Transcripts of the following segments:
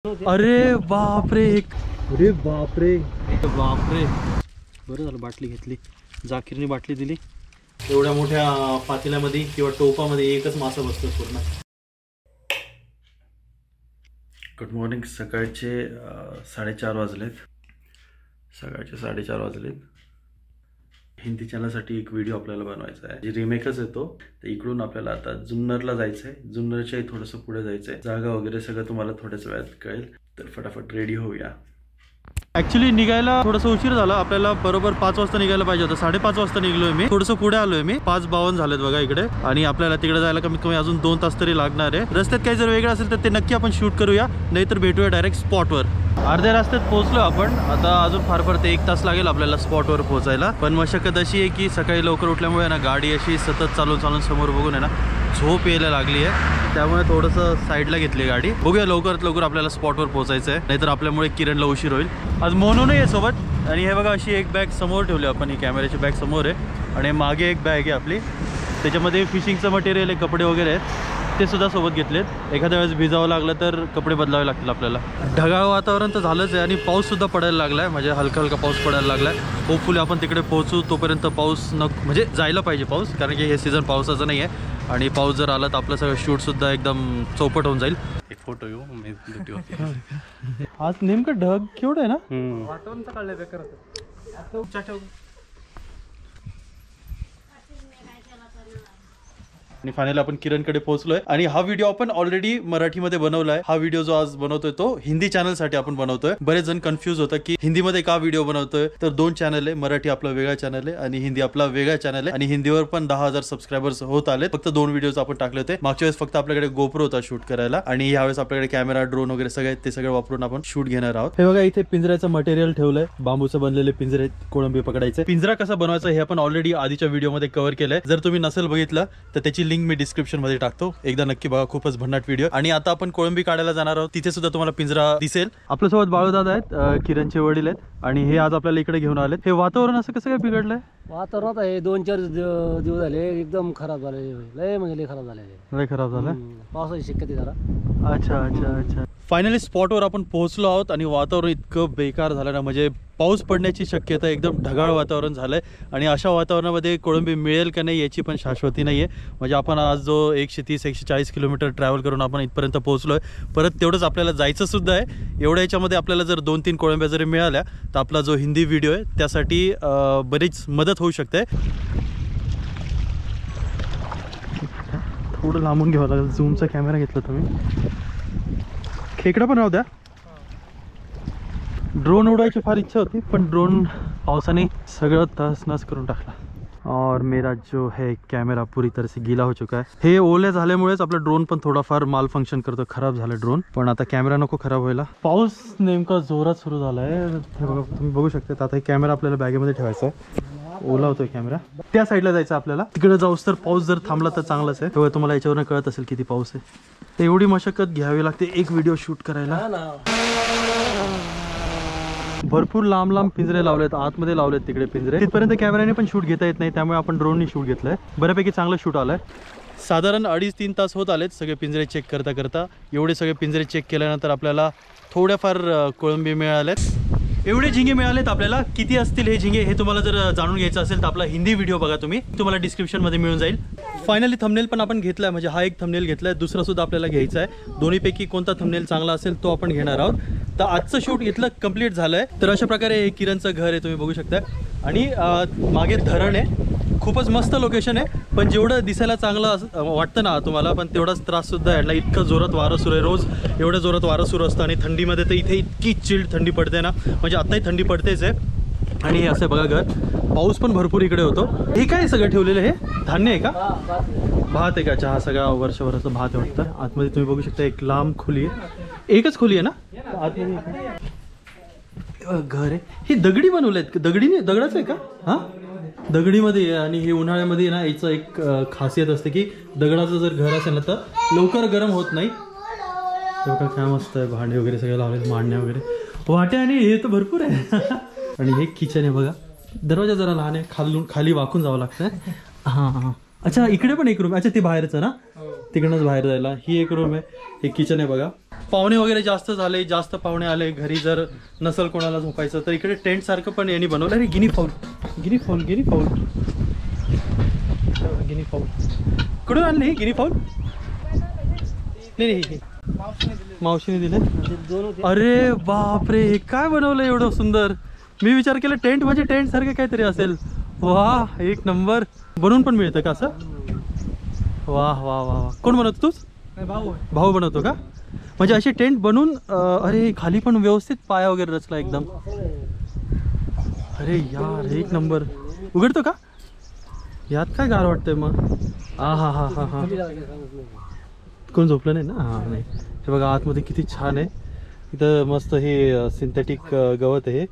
अरे बापरे, अरे बापरे बापरे, बरं झालं बाटली घेतली, जाकीरने बाटली दिली. एवढ्या मोठ्या पातेल्यामध्ये किंवा टोपामध्ये एकच मासा बसतो पूर्ण. Good morning. सकाळचे 4:30 वाजलेत. सकाळचे 4:30 वाजलेत. हिंदी चॅनलसाठी एक व्हिडिओ आपल्याला बनवायचा आहे, जी रिमेकच येतो. तर इकडून आपल्याला आता जुन्नरला जायचं आहे. जुन्नरच्याही थोडंसं पुढे जायचं आहे. जागा वगैरे सगळं तुम्हाला थोड्याच वेळात कळेल. तर फटाफट रेडी होऊया. ॲक्च्युली निघायला थोडंसं उशीर झाला. आपल्याला बरोबर 5 वाजता निघायला पाहिजे होतं. 5:30 वाजता निघलोय मी. थोडंसं पुढे आलोय मी. 5:52 झालेत बघा इकडे. आणि आपल्याला तिकडे जायला कमीत कमी अजून 2 तास तरी लागणार आहे. रस्त्यात काही जर वेगळं असेल तर ते नक्की आपण शूट करूया, नाहीतर भेटूया डायरेक्ट स्पॉटवर. अर्ध्या रस्त्यात पोहोचलो आपण. आता अजून फार फार ते 1 तास लागेल आपल्याला स्पॉटवर पोहोचायला. पण मशक्कत अशी आहे की सकाळी लवकर उठल्यामुळे ना गाडी अशी सतत चालून समोर बघून आहे ना झोप यायला लागली आहे. त्यामुळे थोडंसं साईडला घेतली गाडी. बघूया लवकरात लवकर आपल्याला स्पॉटवर पोहोचायचं आहे, नाहीतर आपल्यामुळे किरणला उशीर होईल. आज मोनू नाही आहे सोबत. आणि हे बघा अशी एक बॅग समोर ठेवली आपण. ही कॅमेऱ्याची बॅग समोर आहे आणि मागे एक बॅग आहे आपली. त्याच्यामध्ये फिशिंगचं मटेरियल आहे, कपडे वगैरे आहेत, ते सुद्धा सोबत घेतलेत. एखाद्या वेळेस भिजावं लागलं तर कपडे बदलावे लागतील आपल्याला. ढगाळ वातावरण तर झालंच आहे आणि पाऊस सुद्धा पडायला लागला आहे. म्हणजे हलका हलका पाऊस पडायला लागला आहे. होपफुली आपण तिकडे पोहोचू तोपर्यंत पाऊस म्हणजे जायला पाहिजे पाऊस, कारण की हे सीझन पावसाचं नाही आहे. आणि पाऊस जर आला तर आपलं सगळं शूटसुद्धा एकदम चौपट होऊन जाईल. एक फोटो येऊ मी आज नेमकं ढग केवढं आहे ना. वातावरण तर काढलंय बेकार होतं. आणि फायनली आपण किरणकडे पोहोचलोय. आणि हा व्हिडिओ आपण ऑलरेडी मराठीमध्ये बनवलाय. हा व्हिडिओ जो आज बनवतोय तो हिंदी चॅनलसाठी आपण बनवतोय. बरेच जण कन्फ्युज होतं की हिंदीमध्ये का व्हिडिओ बनवतोय. तर 2 चॅनल आहे. मराठी आपला वेगळा चॅनल आहे आणि हिंदी आपला वेगळा चॅनल आहे. आणि हिंदीवर पण 10,000 सबस्क्रायबर्स होत आले. फक्त 2 व्हिडिओज आपण टाकले होते. मागच्या वेळेस फक्त आपल्याकडे गोप्रो होता शूट करायला, आणि यावेळेस आपल्याकडे कॅमेरा, ड्रोन वगैरे सगळे ते सगळं वापरून आपण शूट घेणार आहोत. हे बघा इथे पिंजऱ्याचं मटेरियल ठेवलंय. बांबूचं बनलेले पिंजरे, कोळंबी पकडायचे. पिंजरा कसा बनवायचा हे आपण ऑलरेडी आधीच्या व्हिडिओमध्ये कव्हर केलंय. जर तुम्ही नसेल बघितलं तर त्याची लिंक मी डिस्क्रिप्शन मध्ये टाकतो. एकदा नक्की बघा, खूपच भन्नाट व्हिडिओ. आणि आता आपण कोळंबी काढायला जाणार आहोत. तिथे सुद्धा तुम्हाला पिंजरा दिसेल. आपल्यासोबत बाळूदादा आहेत, किरणचे वडील आहेत, आणि हे आज आपल्याला इकडे घेऊन आलेत. हे वातावरण असं कसं काय बिघडलंय. वातावरण आहे 2-4 दिवस झाले एकदम खराब झाले. लय म्हणजे लय खराब झाले. लय खराब झालं. पावसाची शक्यता जरा. अच्छा. फायनली स्पॉटवर आपण पोहोचलो आहोत. आणि वातावरण इतकं बेकार झालं ना, म्हणजे पाऊस पडण्याची शक्यता, एकदम ढगाळ वातावरण झालंय. आणि अशा वातावरणामध्ये कोळंबी मिळेल का नाही याची पण शाश्वती नाही आहे. म्हणजे आपण आज जो 130-140 किलोमीटर ट्रॅव्हल करून आपण इथपर्यंत पोहोचलोय. परत तेवढंच आपल्याला जायचं सुद्धा आहे. एवढ्या याच्यामध्ये आपल्याला जर 2-3 कोळंब्या जरी मिळाल्या तर आपला जो हिंदी व्हिडिओ आहे त्यासाठी बरीच मदत होऊ शकते. थोडं लांबून घ्यावं लागेल. झूमचा कॅमेरा घेतला तुम्ही. खेकडा पण राहू द्या. ड्रोन उडवायची फार इच्छा होती, पण ड्रोन पावसाने सगळं तहस-नहस करून टाकला. और मेरा जो है कैमरा पूरी तरह से गीला हो चुका है. हे ओले झाल्यामुळेच आपला ड्रोन पण थोडाफार माल फंक्शन करतो. खराब झालं ड्रोन, पण आता कॅमेरा नको खराब व्हायला. पाऊस नेमका जोरात सुरू झालाय. हे बघा, तुम्ही बघू शकता. आता हे कॅमेरा आपल्याला बॅगेमध्ये ठेवायचा आहे. ओला होतोय कॅमेरा. त्या साईडला जायचं आपल्याला. तिकडे जाऊस तर पाऊस जर थांबला तर चांगलाच आहे. तेव्हा तुम्हाला याच्यावरून कळत असेल किती पाऊस आहे. तर एवढी मशक्कत घ्यावी लागते एक व्हिडिओ शूट करायला. भरपूर लांब पिंजरे लावलेत, आतमध्ये लावलेत तिकडे पिंजरे. तिथपर्यंत कॅमेऱ्याने पण शूट घेता येत नाही, त्यामुळे आपण ड्रोननी शूट घेतलंय. बऱ्यापैकी चांगलं शूट आलंय. साधारण 2.5-3 तास होत आलेत सगळे पिंजरे चेक करता. एवढे सगळे पिंजरे चेक केल्यानंतर आपल्याला थोड्याफार कोळंबी मिळाल्यात. एवढे झिंगे मिळालेत आपल्याला. किती असतील हे झिंगे हे तुम्हाला जर जाणून घ्यायचं असेल तर आपला हिंदी व्हिडिओ बघा तुम्ही. तुम्हाला डिस्क्रिप्शनमध्ये मिळून जाईल. फायनली थंबनेल पण आपण घेतलाय. म्हणजे हा एक थंबनेल घेतलाय, दुसरा सुद्धा आपल्याला घ्यायचा आहे. दोन्हीपैकी कोणता थंबनेल चांगला असेल तो आपण घेणार आहोत. तर आजचं शूट इथलं कंप्लीट झालंय. तर अशा प्रकारे हे किरणचं घर आहे, तुम्ही बघू शकता. आणि मागे धरण आहे. खूपच मस्त लोकेशन आहे. पण जेवढं दिसायला चांगलं वाटतं ना तुम्हाला, पण तेवढाच त्रास सुद्धा आहे. इतकं जोरात वारं सुरू आहे. रोज एवढं जोरात वारं सुरू असतं. आणि थंडीमध्ये तर इथे इतकी चिल्ड थंडी पडते ना, म्हणजे आत्ताही थंडी पडतेच आहे. आणि हे असं बघा घर. पाऊस पण भरपूर इकडे होतो. हे काय सगळं ठेवलेलं, हे धान्य आहे का, भात आहे का. चहा सगळा वर्षभराचं भात आहे वाटतं. आतमध्ये तुम्ही बघू शकता एक लांब खोली आहे. एकच खोली आहे ना आतमध्ये. घर आहे. ही दगडी बनवलेत. दगडीने, दगडाच आहे का. हां, दगडीमध्ये. आणि हे उन्हाळ्यामध्ये ना याचं एक खासियत असते की दगडाचं जर घर असेल ना तर लवकर गरम होत नाही. तेव्हा काय मस्त आहे. भांडे वगैरे सगळे लावलेत, मांडण्या वगैरे, वाट्या. आणि हे तर भरपूर आहे. आणि हे किचन आहे बघा. दरवाजा जरा लहान आहे, खाली वाकून जावं लागतं. हां. अच्छा, इकडे पण एक रूम. अच्छा, ते बाहेरचं ना, तिकडनंच बाहेर जायला. ही एक रूम आहे. हे किचन आहे बघा. पाहुणे वगैरे जास्त झाले, जास्त पाहुणे आले, घरी जर नसल कोणाला झोपायचं तर इकडे टेंट सारखं पण यांनी बनवलं. अरे guinea foul, guinea foul, guinea foul, guinea foul कुठून आणले ही गिनी फाऊल? नाही मावशीने दिले. अरे बापरे, हे काय बनवलं एवढं सुंदर. मी विचार केला टेंट म्हणजे टेंट सारखं काहीतरी असेल. वाह, एक नंबर. बनवून पण मिळतं का असं? वाह वाह वाह. कोण बनवतो? तूच? भाऊ बनवतो का? म्हणजे असे टेंट बनवून. अरे खाली पण व्यवस्थित पाया वगैरे रचला एकदम. अरे यार एक नंबर. उघडतो का? यात काय गार वाटतंय मग. हा हा हा हा हा. कोण झोपलं नाही ना? हां नाही. हे बघा आतमध्ये किती छान आहे. इथं मस्त हे सिंथेटिक गवत आहे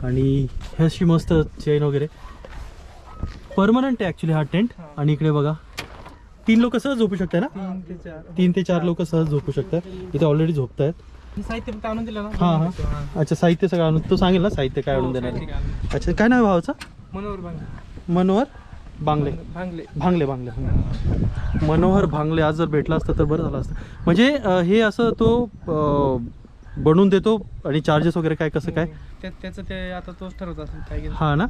आणि हे अशी मस्त चेन वगैरे. परमनंट आहे ॲक्च्युली हा टेंट. आणि इकडे बघा 3 लोक सहज झोपू शकतात ना? 3 ते 4 लोक सहज झोपू शकतात. इथे ऑलरेडी झोपत आहेत. साहित्य फक्त आणून दिलं ना. हां हां. अच्छा, साहित्य सगळं आणून. तो सांगेल ना साहित्य काय आणून देणार. अच्छा, काय नाव भावाचं? मनोहर बांगले. मनोहर बांगले. भांगले भांगले भांगले. मनोहर भांगले. आज जर भेटला असतं तर बरं झालं असतं. म्हणजे हे असं तो बनवून देतो आणि चार्जेस वगैरे काय कसं काय त्याचं ते आता तोच ठरवत असेल काय. हा ना.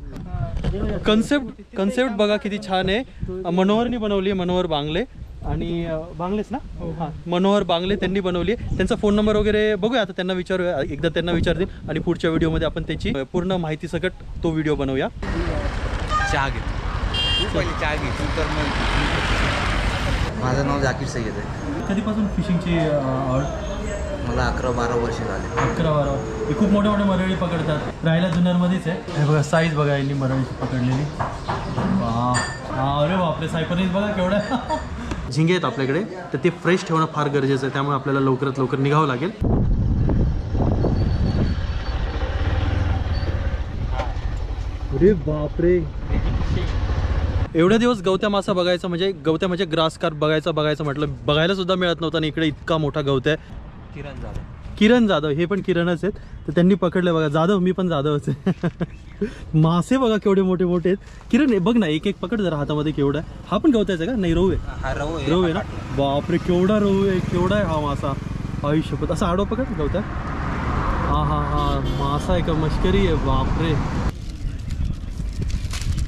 कन्सेप्ट बघा किती छान आहे. मनोहरनी बनवली आहे, मनोहर बांगले. आणि बांगलेच ना? हां, मनोहर बांगले त्यांनी बनवली आहे. त्यांचा फोन नंबर वगैरे बघूया आता, त्यांना विचारूया. एकदा त्यांना विचारतील आणि पुढच्या व्हिडिओमध्ये आपण त्याची पूर्ण माहिती सकट तो व्हिडिओ बनवूया. चहा घे पहिले, चहा घे तू तर. मग माझं नाव जाकीर सय्यद आहे. कधीपासून फिशिंगची आवड? मला 11-12 वर्ष झाले. 11-12. हे खूप मोठे मोठे मरळी पकडतात. राहायला जुन्नरमध्येच आहे. हे बघा साईज बघा यांनी मरळीची पकडलेली. हां, अरे बापरे, सायपनीज बघा केवढा. झिंगे आहेत आपल्याकडे, तर ते फ्रेश ठेवणं फार गरजेचं आहे. त्यामुळे आपल्याला लवकरात लवकर निघावं लागेल. अरे बापरे, एवढ्या दिवस गवत्या मासा बघायचा म्हणजे गवत्या म्हणजे ग्रास कार्प बघायचं म्हटलं, बघायला सुद्धा मिळत नव्हतं. आणि इकडे इतका मोठा गवत आहे. किरण जाधव, हे पण किरणच आहेत. तर त्यांनी पकडले बघा. जाधव, मी पण जाधवच आहे. मासे बघा केवढे मोठे मोठे आहेत. किरण बघ ना, एक एक पकड जरा हातामध्ये. केवढा आहे हा? पण गवतायचा का? नाही, रहू आहे. रहू आहे ना? बापरे, केवढा रहू आहे, केवढा आहे हा मासा. आयुष्यपत असं आडवा पकड गवता. हा हा हा, मासा आहे का? मश्करी आहे. बापरे,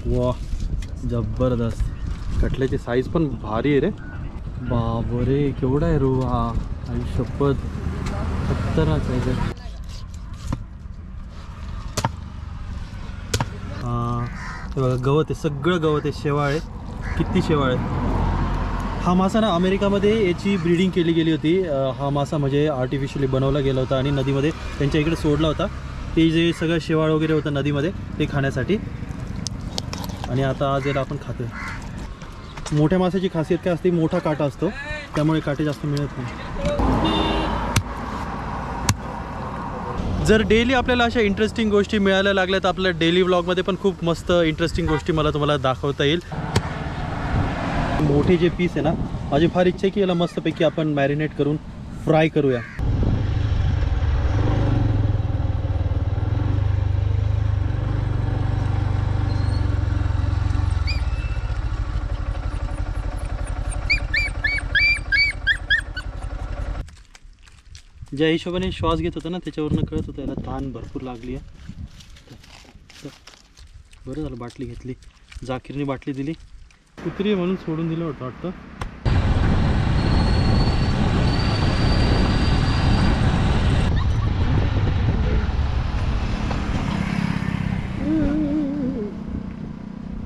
वा जबरदस्त. कटल्याची साईज पण भारी आहे रे. बापरे, केवढा आहे रहू हा. आयुष्यपत खतरनाक साईज आहे. हां, हे बघा गवत आहे, सगळं गवत आहे. शेवाळ आहे, किती शेवाळ आहे. हा मासा ना अमेरिकामध्ये याची ब्रीडिंग केली गेली होती. हा मासा म्हणजे आर्टिफिशियली बनवला गेला होता आणि नदीमध्ये त्यांच्या इकडे सोडला होता. ते जे सगळं शेवाळ वगैरे होतं नदीमध्ये ते खाण्यासाठी. आणि आता आज याला आपण खातोय. मोठ्या माशाची खासियत काय असते? मोठा काटा असतो, त्यामुळे काटे जास्त मिळत नाही. जर डेली आपल्याला अशा इंटरेस्टिंग गोष्टी मिळायला लागल्या तर आपल्या डेली व्लॉगमध्ये पण खूप मस्त इंटरेस्टिंग गोष्टी मला तुम्हाला दाखवता येईल. मोठे जे पीस आहे ना, माझी फार इच्छा आहे की याला मस्तपैकी आपण मॅरिनेट करून फ्राय करूया. ज्या हिशोबाने श्वास घेत होता ना त्याच्यावरनं कळत होतं याला ताण भरपूर लागली आहे. बरं झालं बाटली घेतली. जाकीरने बाटली दिली. कुत्री म्हणून सोडून दिलं होतं वाटतं.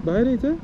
बाहेर यायचं.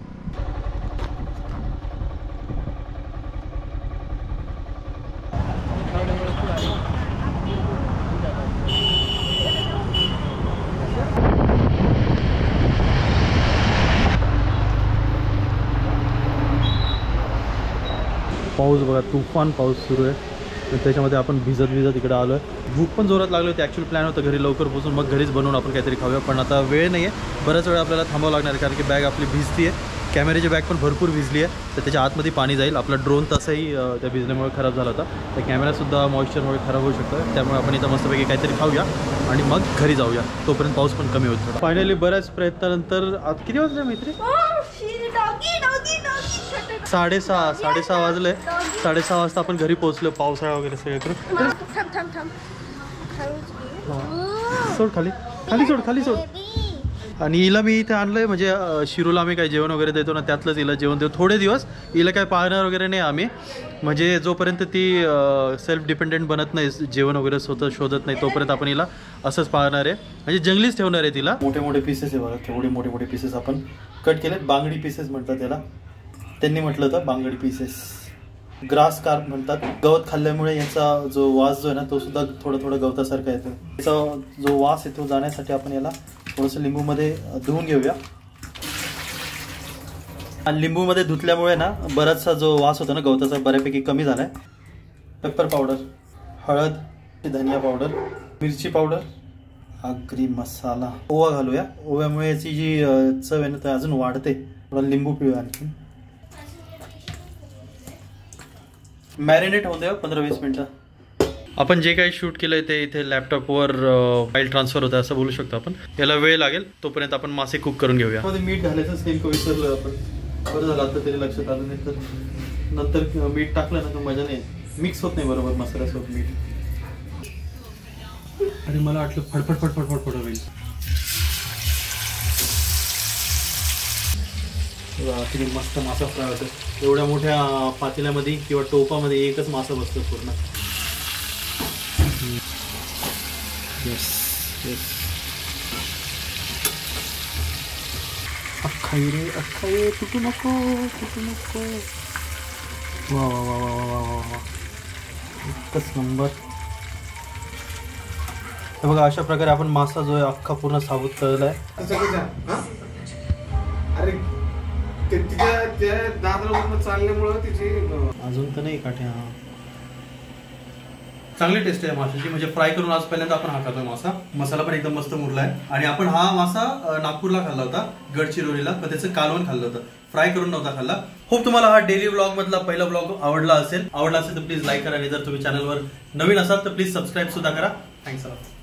पाऊस बघा, तुफान पाऊस सुरू आहे. त्याच्यामध्ये आपण भिजत इकडे आलो आहे. भूक पण जोरात लागली होती. ॲक्च्युअली प्लॅन होतं घरी लवकर पोहोचून मग घरीच बनवून आपण काहीतरी खाऊया, पण आता वेळ नाही आहे. बऱ्याच वेळ आपल्याला थांबावं लागणार आहे कारण की बॅग आपली भिजती आहे. कॅमेऱ्याची बॅग पण भरपूर भिजली आहे, तर त्याच्या आतमध्ये पाणी जाईल. आपला ड्रोन तसंही त्या भिजल्यामुळे खराब झाला होता. त्या कॅमेरासुद्धा मॉइश्चरमुळे खराब होऊ शकतं. त्यामुळे आपण इथं मस्तपैकी काहीतरी खाऊया आणि मग घरी जाऊया. तोपर्यंत पाऊस पण कमी होतो. फायनली बऱ्याच प्रयत्नानंतर आज किती वाजले मैत्री? साडेसहा वाजले. 6:30 वाजता आपण घरी पोहोचलो. पावसाळा वगैरे सगळं करून. सोड खाली सोड. आणि हिला मी इथे आणलंय म्हणजे शिरूला आम्ही काही जेवण वगैरे देतो ना त्यातलंच हिला जेवण देतो थोडे दिवस. हिला काय पाळणार वगैरे नाही आम्ही, म्हणजे जोपर्यंत ती सेल्फ डिपेंडेंट बनत नाही, जेवण वगैरे स्वतः शोधत नाही, तोपर्यंत आपण हिला असंच पाळणार आहे. म्हणजे जंगलीच ठेवणार आहे तिला. मोठे पीसेस आहे बघा, तेवढे मोठे पीसेस आपण कट केलेत. बांगडी पीसेस म्हणतात त्याला, त्यांनी म्हटलं होतं बांगडी पीसेस. ग्रास कार्प म्हणतात. गवत खाल्ल्यामुळे याचा जो वास जो आहे ना तो सुद्धा थोडा गवतासारखा येतो. याचा जो वास आहे तो जाण्यासाठी आपण याला थोडंसं लिंबूमध्ये धुवून घेऊया. आणि लिंबूमध्ये धुतल्यामुळे ना बराचसा जो वास होता ना गवताचा बऱ्यापैकी कमी झाला आहे. पेपर पावडर, हळद, धनिया पावडर, मिरची पावडर, आगरी मसाला, ओवा घालूया. ओव्यामुळे याची जी चव आहे ना ते अजून वाढते. थोडा लिंबू पिळूया आणखी. मॅरिनेट होऊन द्या 15-20 मिनिटं. आपण जे काही शूट केलंय ते इथे लॅपटॉपवर फाईल ट्रान्सफर होतं असं बोलू शकतो आपण. याला वेळ लागेल, तोपर्यंत आपण मासे कुक करून घेऊया. मीठ घालायचं नेमकं विसरलोय आपण. बरं झालं आता तरी लक्षात आलं, नाही तर नंतर मीठ टाकलं ना तर मजा नाही, मिक्स होत नाही बरोबर मसाल्यासोबत मीठ. आणि मला वाटलं फडफड होईल. किती मस्त मासा फ्राय होतो. एवढ्या मोठ्या पातेल्यामध्ये किंवा टोपामध्ये एकच मासा बसतो पूर्ण. येस अख्खाई रे तुटू नको. वा एकच नंबर. तर बघा अशा प्रकारे आपण मासा जो आहे अख्खा पूर्ण साबूत तळला आहे. अरे तिच्या दादरा चालल्यामुळं तिची अजून तर नाही काठ्या. चांगली टेस्ट आहे माशाची, म्हणजे फ्राय करून आज पहिल्यांदा आपण हा खातोय मासा. मसाला पण एकदम मस्त मुरला आहे. आणि आपण हा मासा नागपूरला खाल्ला होता, गडचिरोलीला, पण त्याचं कालवण खाल्लं होतं, फ्राय करून नव्हता खाल्ला. होप तुम्हाला हा डेली व्लॉग मधला पहिला व्लॉग आवडला असेल तर प्लीज लाईक करा. आणि जर तुम्ही चॅनलवर नवीन असाल तर प्लीज सबस्क्राईब सुद्धा करा. Thanks a lot.